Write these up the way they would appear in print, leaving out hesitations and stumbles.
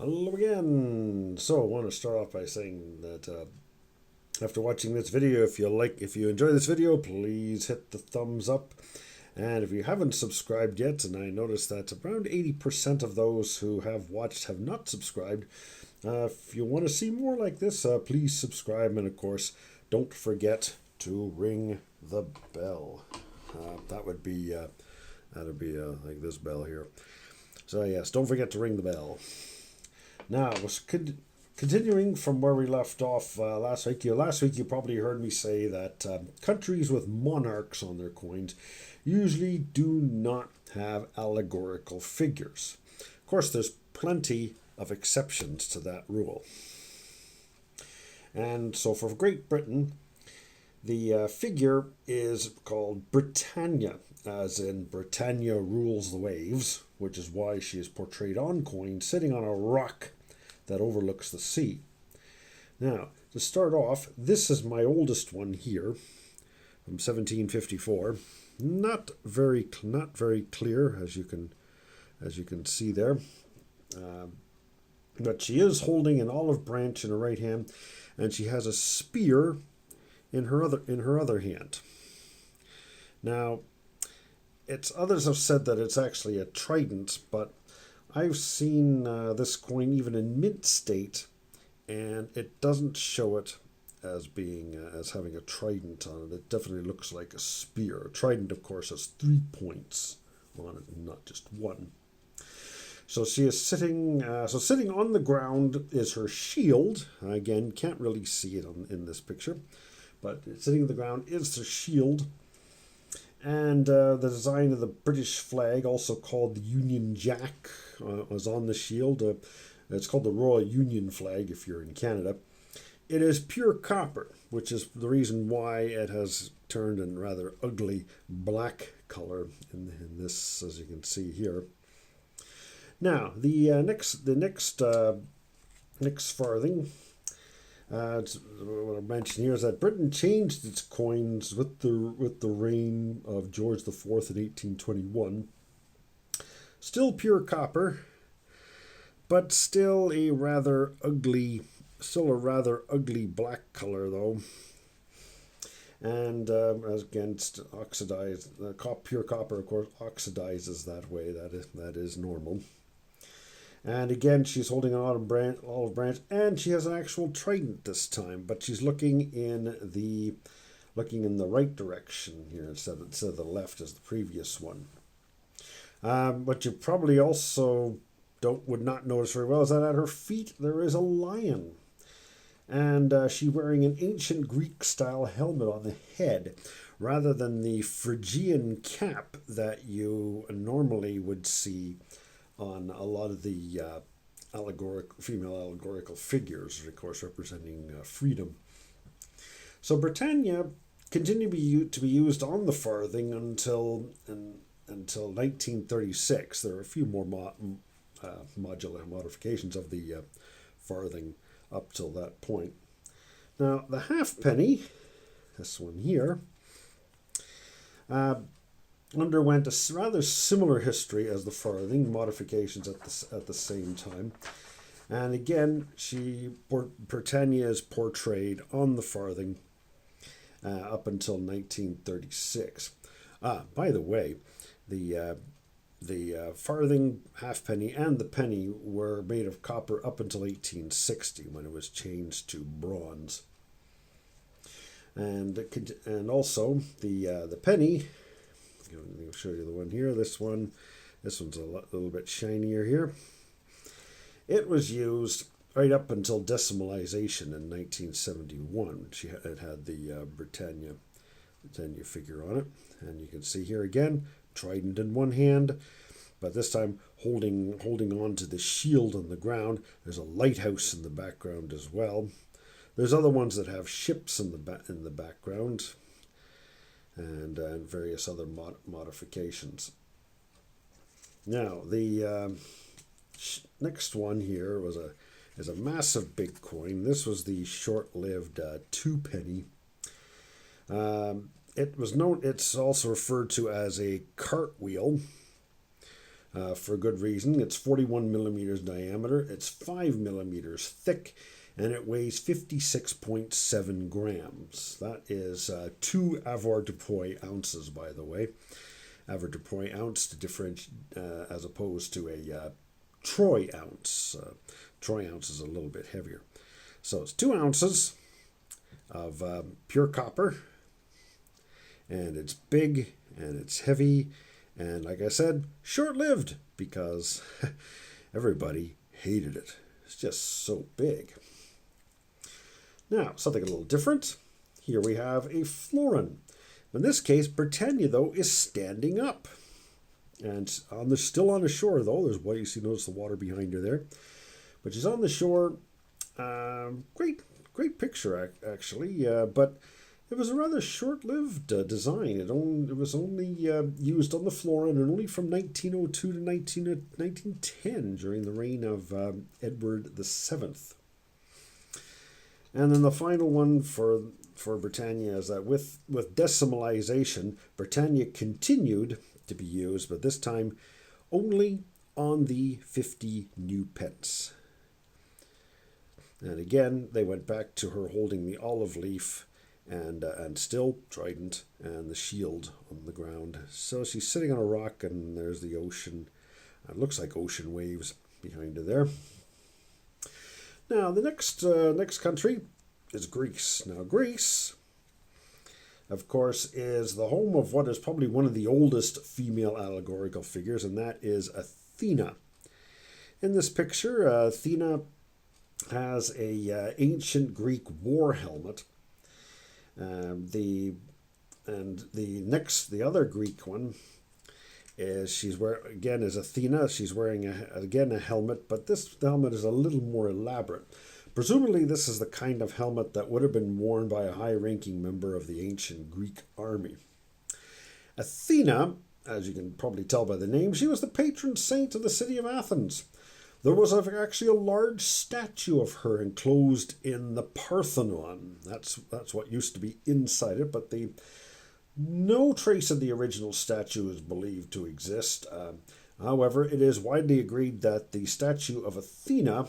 Hello again. So I want to start off by saying that after watching this video, if you enjoy this video, please hit the thumbs up. And if you haven't subscribed yet, and I noticed that around 80% of those who have watched have not subscribed, if you want to see more like this, please subscribe. And of course, don't forget to ring the bell. That would be like this bell here. So yes, don't forget to ring the bell. Now, continuing from where we left off last week. Last week you probably heard me say that countries with monarchs on their coins usually do not have allegorical figures. Of course, there's plenty of exceptions to that rule. And so for Great Britain, the figure is called Britannia, as in Britannia rules the waves, which is why she is portrayed on coins sitting on a rock that overlooks the sea. Now, to start off, this is my oldest one here from 1754. Not very clear, as you can see there. But she is holding an olive branch in her right hand, and she has a spear in her other hand. Now, others have said that it's actually a trident, but I've seen this coin even in mint state, and it doesn't show it as having a trident on it. It definitely looks like a spear. A trident, of course, has 3 points on it, not just one. So she is sitting. Sitting on the ground is her shield. Again, can't really see it in this picture, but sitting on the ground is the shield. And the design of the British flag, also called the Union Jack, was on the shield. It's called the Royal Union flag if you're in Canada. It is pure copper, which is the reason why it has turned in rather ugly black color in this, as you can see here. Now, the next farthing. What I mentioned here is that Britain changed its coins with the reign of George IV in 1821. Still pure copper, but still a rather ugly black color though. And as against oxidized, pure copper, of course, oxidizes that way. That is normal. And again, she's holding an olive branch, and she has an actual trident this time, but she's looking in the right direction here instead of the left as the previous one. What you probably also would not notice very well is that at her feet there is a lion, and she's wearing an ancient Greek-style helmet on the head, rather than the Phrygian cap that you normally would see on a lot of the female allegorical figures, of course, representing freedom. So Britannia continued to be used on the farthing until 1936. There are a few more modifications of the farthing up till that point. Now, the halfpenny, this one here, underwent a rather similar history as the farthing, modifications at the same time. And again, Britannia is portrayed on the farthing up until 1936. By the way, the farthing, halfpenny, and the penny were made of copper up until 1860, when it was changed to bronze. And also the penny. I'll show you the one here. This one's a little bit shinier here. It was used right up until decimalization in 1971. It had the Britannia figure on it, and you can see here again, trident in one hand, but this time holding on to the shield on the ground. There's a lighthouse in the background as well. There's other ones that have ships in the background, and various other modifications. Now, the next one here is a massive big coin. This was the short-lived 2 penny. It's also referred to as a cartwheel, for good reason. It's 41 millimeters diameter, it's 5 millimeters thick, and it weighs 56.7 grams. That is 2 avoirdupois ounces, by the way. Avoirdupois ounce to differentiate as opposed to a troy ounce. Troy ounce is a little bit heavier. So it's 2 ounces of pure copper, and it's big and it's heavy, and like I said, short-lived because everybody hated it. It's just so big. Now, something a little different. Here we have a florin. In this case, Britannia, though, is standing up. And still on the shore, though. There's what you see, notice the water behind her there. But she's on the shore. Great picture, actually. But it was a rather short-lived design. It was only used on the florin, and only from 1902 to 1910 during the reign of Edward VII. And then the final one for Britannia is that with decimalization, Britannia continued to be used, but this time only on the 50 new pence. And again, they went back to her holding the olive leaf and still trident and the shield on the ground. So she's sitting on a rock, and there's the ocean. It looks like ocean waves behind her there. Now, the next country is Greece. Now, Greece, of course, is the home of what is probably one of the oldest female allegorical figures, and that is Athena. In this picture, Athena has a ancient Greek war helmet. The other Greek one is is Athena. She's wearing a helmet, but this helmet is a little more elaborate. Presumably, this is the kind of helmet that would have been worn by a high-ranking member of the ancient Greek army. Athena, as you can probably tell by the name, she was the patron saint of the city of Athens. There was actually a large statue of her enclosed in the Parthenon. That's what used to be inside it, but no trace of the original statue is believed to exist. However, it is widely agreed that the statue of Athena,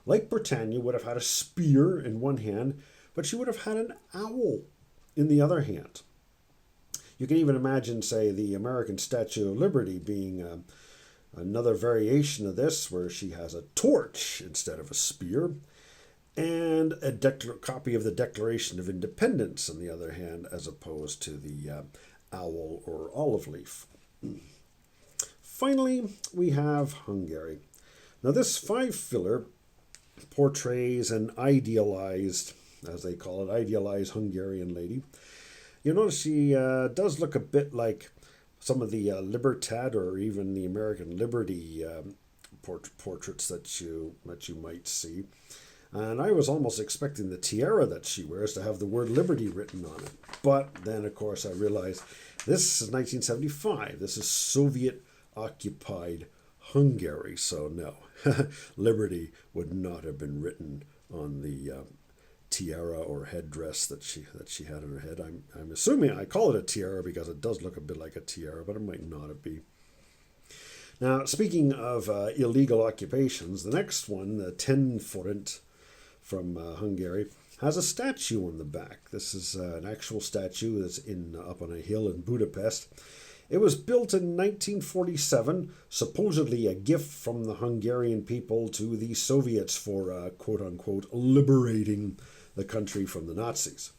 like Britannia, would have had a spear in one hand, but she would have had an owl in the other hand. You can even imagine, say, the American Statue of Liberty being another variation of this, where she has a torch instead of a spear, and a copy of the Declaration of Independence on the other hand, as opposed to the owl or olive leaf. Finally, we have Hungary. Now, this 5-filler portrays an idealized, as they call it, idealized Hungarian lady. You notice she does look a bit like some of the Libertad or even the American Liberty portraits that you might see. And I was almost expecting the tiara that she wears to have the word liberty written on it. But then, of course, I realized this is 1975. This is Soviet-occupied Hungary. So no, liberty would not have been written on the tiara or headdress that she had on her head. I'm assuming I call it a tiara because it does look a bit like a tiara, but it might not be. Now, speaking of illegal occupations, the next one, the 10 forint from Hungary, has a statue on the back. This is an actual statue that's up on a hill in Budapest. It was built in 1947, supposedly a gift from the Hungarian people to the Soviets for, quote-unquote, liberating the country from the Nazis.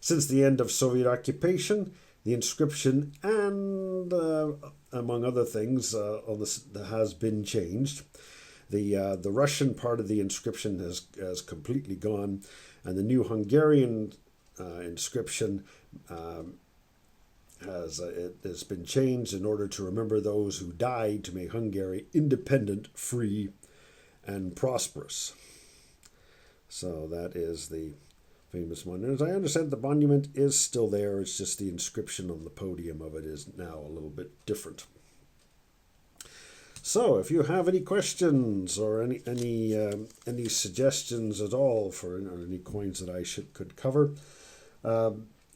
Since the end of Soviet occupation, the inscription and, among other things, has been changed. The Russian part of the inscription has completely gone, and the new Hungarian inscription has been changed in order to remember those who died to make Hungary independent, free, and prosperous. So that is the famous one. And as I understand, the monument is still there. It's just the inscription on the podium of it is now a little bit different. So, if you have any questions or any suggestions at all for any coins that I could cover,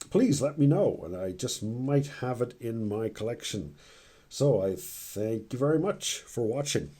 please let me know, and I just might have it in my collection. So I thank you very much for watching.